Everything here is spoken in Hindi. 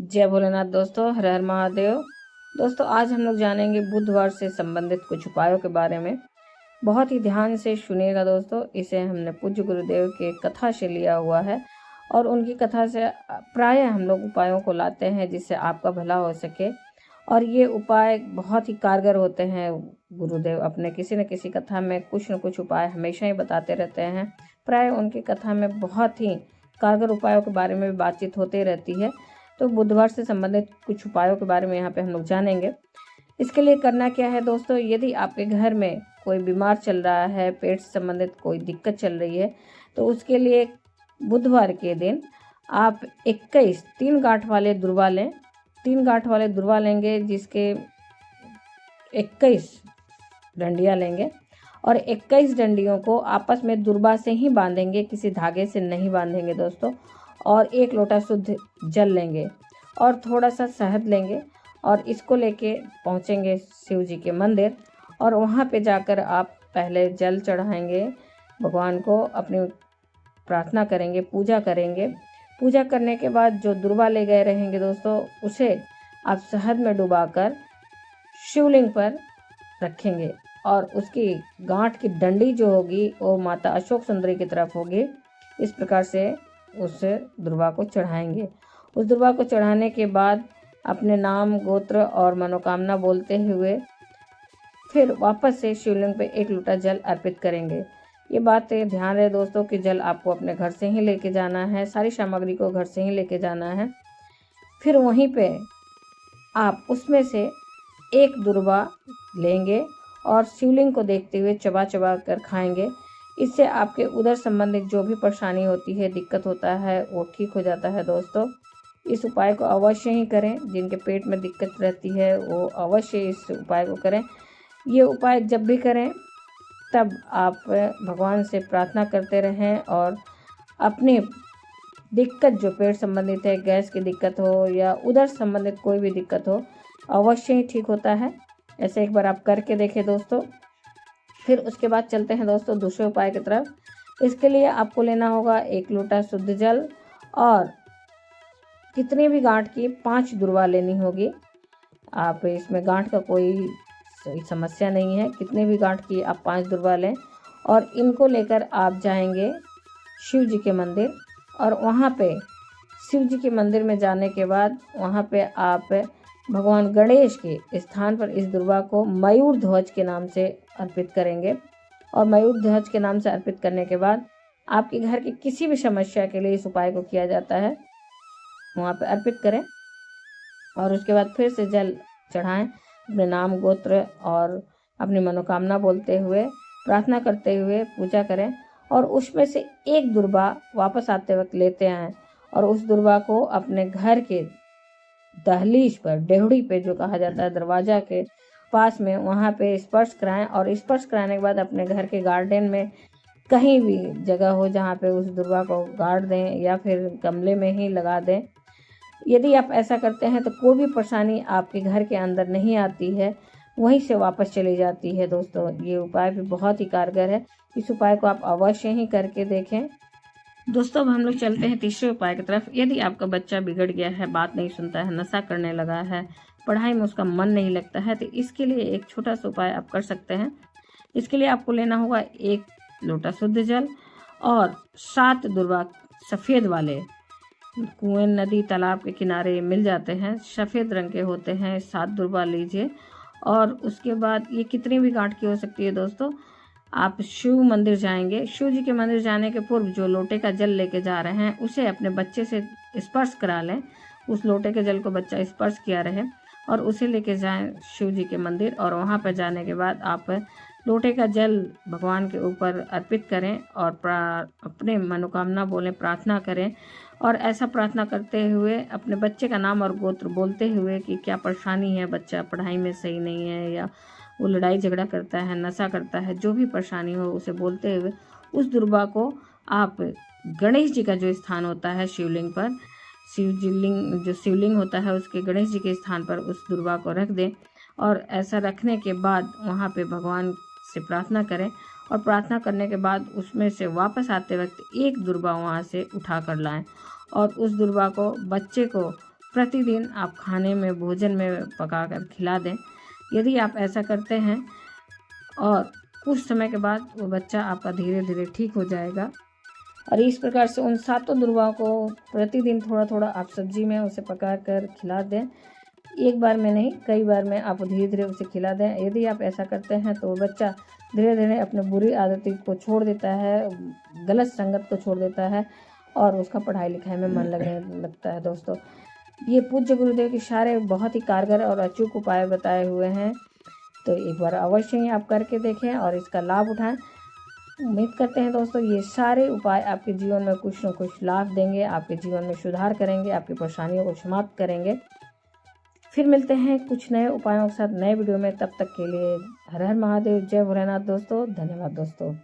जय भोलेनाथ दोस्तों, हर हर महादेव। दोस्तों, आज हम लोग जानेंगे बुधवार से संबंधित कुछ उपायों के बारे में। बहुत ही ध्यान से सुनिएगा दोस्तों। इसे हमने पूज्य गुरुदेव के कथा से लिया हुआ है और उनकी कथा से प्रायः हम लोग उपायों को लाते हैं जिससे आपका भला हो सके। और ये उपाय बहुत ही कारगर होते हैं। गुरुदेव अपने किसी न किसी कथा में कुछ न कुछ उपाय हमेशा ही बताते रहते हैं। प्राय उनकी कथा में बहुत ही कारगर उपायों के बारे में भी बातचीत होती रहती है। तो बुधवार से संबंधित कुछ उपायों के बारे में यहाँ पे हम लोग जानेंगे। इसके लिए करना क्या है दोस्तों, यदि आपके घर में कोई बीमार चल रहा है, पेट से संबंधित कोई दिक्कत चल रही है, तो उसके लिए बुधवार के दिन आप 21 3 गांठ वाले दुर्वा लें। 3 गांठ वाले दुर्वा लेंगे जिसके 21 डंडियाँ लेंगे और 21 डंडियों को आपस में दुर्वा से ही बांधेंगे, किसी धागे से नहीं बांधेंगे दोस्तों। और 1 लोटा शुद्ध जल लेंगे और थोड़ा सा शहद लेंगे और इसको लेके पहुँचेंगे शिव जी के मंदिर और वहाँ पे जाकर आप पहले जल चढ़ाएंगे, भगवान को अपनी प्रार्थना करेंगे, पूजा करेंगे। पूजा करने के बाद जो दुर्वा ले गए रहेंगे दोस्तों, उसे आप शहद में डुबाकर शिवलिंग पर रखेंगे और उसकी गांठ की डंडी जो होगी वो माता अशोक सुंदरी की तरफ होगी। इस प्रकार से उस दुर्वा को चढ़ाएंगे। उस दुर्वा को चढ़ाने के बाद अपने नाम, गोत्र और मनोकामना बोलते हुए फिर वापस से शिवलिंग पे 1 लोटा जल अर्पित करेंगे। ये बात ध्यान रहे दोस्तों कि जल आपको अपने घर से ही लेके जाना है, सारी सामग्री को घर से ही लेके जाना है। फिर वहीं पे आप उसमें से 1 दुर्वा लेंगे और शिवलिंग को देखते हुए चबा चबा कर खाएंगे। इससे आपके उदर संबंधित जो भी परेशानी होती है, दिक्कत होता है, वो ठीक हो जाता है दोस्तों। इस उपाय को अवश्य ही करें। जिनके पेट में दिक्कत रहती है वो अवश्य इस उपाय को करें। ये उपाय जब भी करें तब आप भगवान से प्रार्थना करते रहें और अपनी दिक्कत जो पेट संबंधित है, गैस की दिक्कत हो या उदर संबंधित कोई भी दिक्कत हो, अवश्य ही ठीक होता है। ऐसे एक बार आप करके देखें दोस्तों। फिर उसके बाद चलते हैं दोस्तों दूसरे उपाय की तरफ। इसके लिए आपको लेना होगा 1 लोटा शुद्ध जल और कितनी भी गांठ की 5 दुर्वा लेनी होगी। आप इसमें गांठ का कोई समस्या नहीं है, कितने भी गांठ की आप 5 दुर्वा लें और इनको लेकर आप जाएंगे शिव जी के मंदिर और वहाँ पे शिव जी के मंदिर में जाने के बाद वहाँ पे आप भगवान गणेश के स्थान पर इस दुर्वा को मयूर ध्वज के नाम से अर्पित करेंगे। और मयूर ध्वज के नाम से अर्पित करने के बाद आपके घर की किसी भी समस्या के लिए इस उपाय को किया जाता है, वहाँ पे अर्पित करें और उसके बाद फिर से जल चढ़ाएं, अपने नाम, गोत्र और अपनी मनोकामना बोलते हुए, प्रार्थना करते हुए पूजा करें और उसमें से 1 दुर्वा वापस आते वक्त लेते आएँ और उस दुर्वा को अपने घर के दहलीज पर, डेहड़ी पे जो कहा जाता है, दरवाजा के पास में, वहाँ पे स्पर्श कराएं और स्पर्श कराने के बाद अपने घर के गार्डन में कहीं भी जगह हो जहाँ पे उस दुर्वा को गाड़ दें या फिर गमले में ही लगा दें। यदि आप ऐसा करते हैं तो कोई भी परेशानी आपके घर के अंदर नहीं आती है, वहीं से वापस चली जाती है दोस्तों। ये उपाय भी बहुत ही कारगर है। इस उपाय को आप अवश्य ही करके देखें दोस्तों। अब हम लोग चलते हैं तीसरे उपाय की तरफ। यदि आपका बच्चा बिगड़ गया है, बात नहीं सुनता है, नशा करने लगा है, पढ़ाई में उसका मन नहीं लगता है, तो इसके लिए एक छोटा सा उपाय आप कर सकते हैं। इसके लिए आपको लेना होगा 1 लोटा शुद्ध जल और 7 दुर्वा सफ़ेद वाले, कुएं, नदी, तालाब के किनारे मिल जाते हैं, सफ़ेद रंग के होते हैं, 7 दुर्वा लीजिए। और उसके बाद ये कितनी भी गांठ की हो सकती है दोस्तों। आप शिव मंदिर जाएंगे, शिव जी के मंदिर जाने के पूर्व जो लोटे का जल लेके जा रहे हैं उसे अपने बच्चे से स्पर्श करा लें। उस लोटे के जल को बच्चा स्पर्श किया रहे और उसे लेके जाएं शिव जी के मंदिर और वहां पर जाने के बाद आप लोटे का जल भगवान के ऊपर अर्पित करें और अपने मनोकामना बोलें, प्रार्थना करें। और ऐसा प्रार्थना करते हुए अपने बच्चे का नाम और गोत्र बोलते हुए कि क्या परेशानी है, बच्चा पढ़ाई में सही नहीं है या वो लड़ाई झगड़ा करता है, नशा करता है, जो भी परेशानी हो उसे बोलते हुए उस दुर्वा को आप गणेश जी का जो स्थान होता है शिवलिंग पर, जो शिवलिंग होता है उसके गणेश जी के स्थान पर उस दुर्वा को रख दें। और ऐसा रखने के बाद वहाँ पे भगवान से प्रार्थना करें और प्रार्थना करने के बाद उसमें से वापस आते वक्त 1 दुर्वा वहाँ से उठा कर लाएं और उस दुर्वा को बच्चे को प्रतिदिन आप खाने में, भोजन में पकाकर खिला दें। यदि आप ऐसा करते हैं और कुछ समय के बाद वो बच्चा आपका धीरे धीरे ठीक हो जाएगा। और इस प्रकार से उन 7 दुर्वाओं को प्रतिदिन थोड़ा थोड़ा आप सब्जी में उसे पकाकर खिला दें। एक बार में नहीं, कई बार में आप धीरे धीरे उसे खिला दें। यदि आप ऐसा करते हैं तो वो बच्चा धीरे धीरे अपने बुरी आदतों को छोड़ देता है, गलत संगत को छोड़ देता है और उसका पढ़ाई लिखाई में मन लगने लगता है। दोस्तों, ये पूज्य गुरुदेव के सारे बहुत ही कारगर और अचूक उपाय बताए हुए हैं, तो एक बार अवश्य ही आप करके देखें और इसका लाभ उठाएं। उम्मीद करते हैं दोस्तों ये सारे उपाय आपके जीवन में कुछ न कुछ लाभ देंगे, आपके जीवन में सुधार करेंगे, आपकी परेशानियों को समाप्त करेंगे। फिर मिलते हैं कुछ नए उपायों के साथ नए वीडियो में। तब तक के लिए हर हर महादेव, जय भोलेनाथ दोस्तों। धन्यवाद दोस्तों।